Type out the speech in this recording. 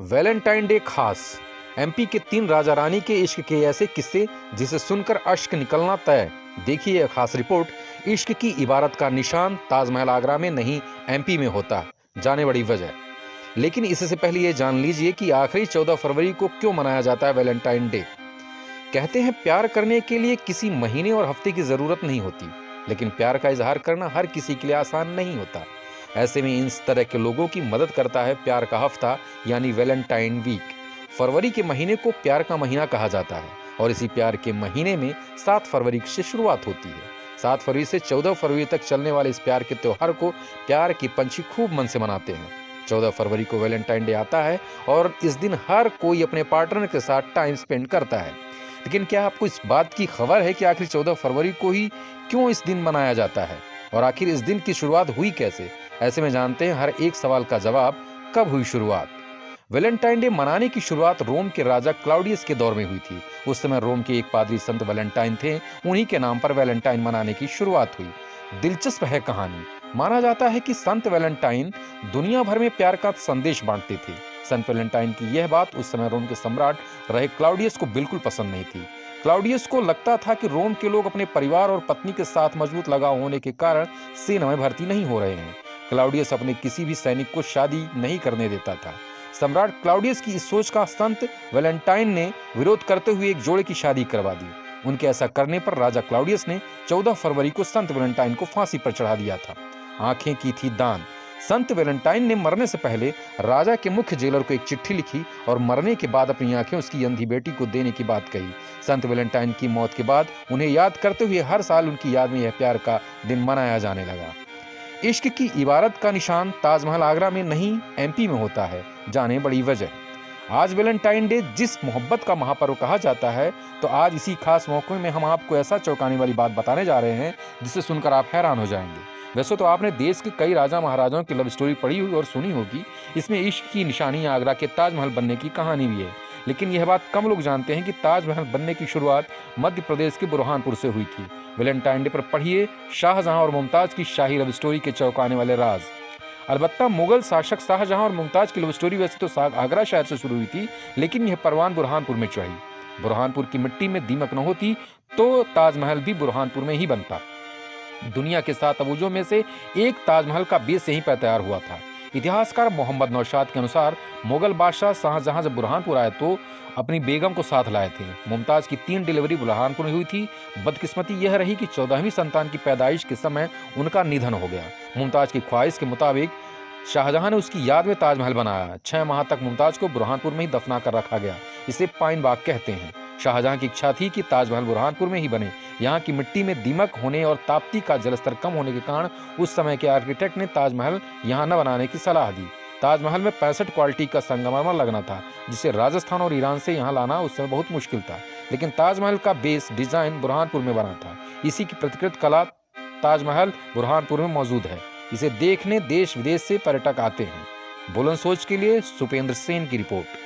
Valentine day खास। MP के 3 राजा रानी के इश्क के ऐसे किस्से जिसे सुनकर अश्क निकलना तय। देखिए यह खास रिपोर्ट। इश्क की इबारत का निशान ताजमहल आगरा में नहीं एमपी में होता। जाने बड़ी वजह। लेकिन इससे पहले ये जान लीजिए कि आखिरी 14 फरवरी को क्यों मनाया जाता है वैलेंटाइन डे। कहते हैं प्यार करने के लिए किसी महीने और हफ्ते की जरूरत नहीं होती, लेकिन प्यार का इजहार करना हर किसी के लिए आसान नहीं होता। ऐसे में इस तरह के लोगों की मदद करता है प्यार का हफ्ता यानी वैलेंटाइन वीक। फरवरी के महीने को प्यार का महीना कहा जाता है और इसी प्यार के महीने में 7 फरवरी से शुरुआत होती है। 7 फरवरी से 14 फरवरी तक चलने वाले इस प्यार के त्योहार को प्यार के पंछी खूब मन से मनाते हैं। 14 फरवरी को वैलेंटाइन डे आता है और इस दिन हर कोई अपने पार्टनर के साथ टाइम स्पेंड करता है। लेकिन क्या आपको इस बात की खबर है कि आखिर 14 फरवरी को ही क्यों इस दिन मनाया जाता है और आखिर इस दिन की शुरुआत हुई कैसे? ऐसे में जानते हैं हर एक सवाल का जवाब, कब हुई शुरुआत। वैलेंटाइन डे मनाने की शुरुआत रोम के राजा क्लाउडियस के दौर में हुई थी। उस समय रोम के एक पादरी संत वैलेंटाइन थे, उन्हीं के नाम पर वैलेंटाइन मनाने की शुरुआत हुई। दिलचस्प है कहानी। माना जाता है कि संत वैलेंटाइन दुनिया भर में प्यार का संदेश बांटते थे। संत वैलेंटाइन की यह बात उस समय रोम के सम्राट रहे क्लाउडियस को बिल्कुल पसंद नहीं थी। क्लाउडियस को लगता था कि रोम के लोग अपने परिवार और पत्नी के साथ मजबूत लगाव होने के कारण सेना में भर्ती नहीं हो रहे हैं। क्लाउडियस अपने किसी भी सैनिक को शादी नहीं करने देता था। सम्राट क्लाउडियस की इस सोच का संत वैलेंटाइन ने विरोध करते हुए एक जोड़े की शादी करवा दी। उनके ऐसा करने पर राजा क्लाउडियस ने 14 फरवरी को संत वैलेंटाइन को फांसी पर चढ़ा दिया था। आंखें की थी दान। संत वैलेंटाइन ने मरने से पहले राजा के मुख्य जेलर को एक चिट्ठी लिखी और मरने के बाद अपनी आंखें उसकी अंधी बेटी को देने की बात कही। संत वैलेंटाइन की मौत के बाद उन्हें याद करते हुए हर साल उनकी याद में यह प्यार का दिन मनाया जाने लगा। इश्क की इबारत का निशान ताजमहल आगरा में नहीं एमपी में होता है। जाने बड़ी वजह। आज वैलेंटाइन डे जिस मोहब्बत का महापर्व कहा जाता है, तो आज इसी खास मौके में हम आपको ऐसा चौंकाने वाली बात बताने जा रहे हैं जिसे सुनकर आप हैरान हो जाएंगे। वैसे तो आपने देश के कई राजा महाराजाओं की लव स्टोरी पढ़ी हुई और सुनी होगी। इसमें इश्क की निशानी आगरा के ताजमहल बनने की कहानी भी है। लेकिन यह बात कम लोग जानते हैं कि ताजमहल बनने की शुरुआत मध्य प्रदेश के बुरहानपुर से हुई थी। वैलेंटाइन डे पर पढ़िए शाहजहां और मुमताज की शाही लव स्टोरी के चौंकाने वाले राज। अलबत्ता मुगल शासक शाहजहां और मुमताज की लव स्टोरी वैसे तो आगरा शहर से शुरू हुई थी, लेकिन यह परवान बुरहानपुर में चढ़ी। बुरहानपुर की मिट्टी में दीमक न होती तो ताजमहल भी बुरहानपुर में ही बनता। दुनिया के 7 अबूजों में से एक ताजमहल का बेस यहीं पर तैयार हुआ था। इतिहासकार मोहम्मद नौशाद के अनुसार मुगल बादशाह शाहजहां जब बुरहानपुर आए तो अपनी बेगम को साथ लाए थे। मुमताज की 3 डिलीवरी बुरहानपुर में हुई थी। बदकिस्मती यह रही कि 14वीं संतान की पैदाइश के समय उनका निधन हो गया। मुमताज की ख्वाहिश के मुताबिक शाहजहां ने उसकी याद में ताजमहल बनाया। 6 माह तक मुमताज को बुरहानपुर में ही दफना कर रखा गया। इसे पाइन बाग कहते हैं। शाहजहां की इच्छा थी कि ताजमहल बुरहानपुर में ही बने। यहाँ की मिट्टी में दीमक होने और ताप्ती का जलस्तर कम होने के कारण उस समय के आर्किटेक्ट ने ताजमहल यहाँ न बनाने की सलाह दी। ताजमहल में 65 क्वालिटी का संगमरमर लगना था, जिसे राजस्थान और ईरान से यहाँ लाना उस समय बहुत मुश्किल था। लेकिन ताजमहल का बेस डिजाइन बुरहानपुर में बना था। इसी की प्रतिकृत कला ताजमहल बुरहानपुर में मौजूद है। इसे देखने देश विदेश से पर्यटक आते हैं। बुलंद सोच के लिए सुपेंद्र सेन की रिपोर्ट।